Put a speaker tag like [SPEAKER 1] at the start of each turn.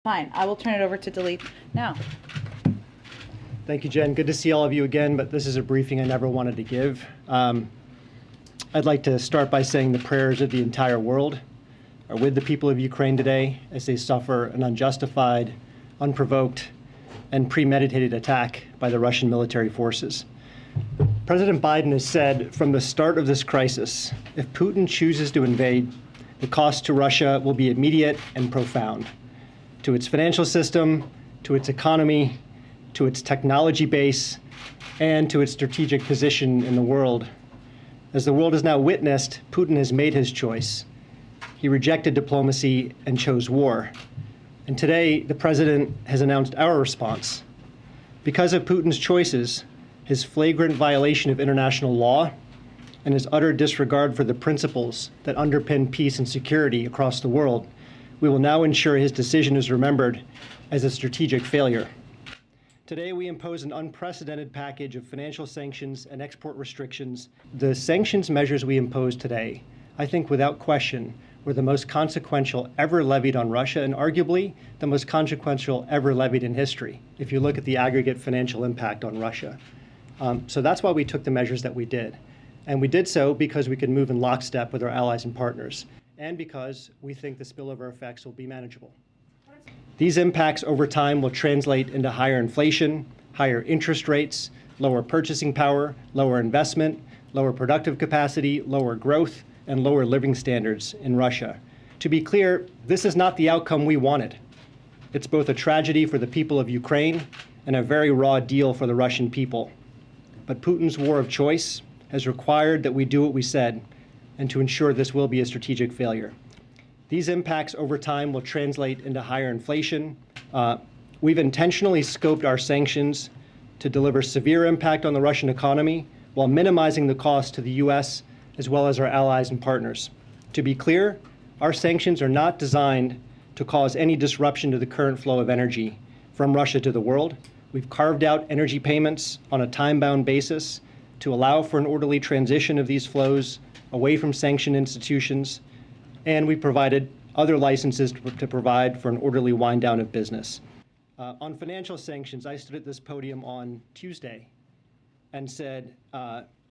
[SPEAKER 1] Fine, I will turn it over to Delete now.
[SPEAKER 2] Thank you, Jen. Good to see all of you again, but this is a briefing I never wanted to give. I'd like to start by saying the prayers of the entire world are with the people of Ukraine today as they suffer an unjustified, unprovoked, and premeditated attack by the Russian military forces. President Biden has said from the start of this crisis, if Putin chooses to invade, the cost to Russia will be immediate and profound, to its financial system, to its economy, to its technology base, and to its strategic position in the world. As the world has now witnessed, Putin has made his choice. He rejected diplomacy and chose war. And today, the president has announced our response. Because of Putin's choices, his flagrant violation of international law, and his utter disregard for the principles that underpin peace and security across the world, we will now ensure his decision is remembered as a strategic failure. Today, we impose an unprecedented package of financial sanctions and export restrictions. The sanctions measures we impose today, I think without question, were the most consequential ever levied on Russia, and arguably the most consequential ever levied in history, if you look at the aggregate financial impact on Russia. So that's why we took the measures that we did. And we did so because we could move in lockstep with our allies and partners, and because we think the spillover effects will be manageable. These impacts over time will translate into higher inflation, higher interest rates, lower purchasing power, lower investment, lower productive capacity, lower growth, and lower living standards in Russia. To be clear, this is not the outcome we wanted. It's both a tragedy for the people of Ukraine and a very raw deal for the Russian people. But Putin's war of choice has required that we do what we said, and to ensure this will be a strategic failure. These impacts over time will translate into higher inflation. We've intentionally scoped our sanctions to deliver severe impact on the Russian economy while minimizing the cost to the U.S. as well as our allies and partners. To be clear, our sanctions are not designed to cause any disruption to the current flow of energy from Russia to the world. We've carved out energy payments on a time-bound basis to allow for an orderly transition of these flows away from sanctioned institutions, and we provided other licenses to provide for an orderly wind down of business. On financial sanctions, I stood at this podium on Tuesday and said,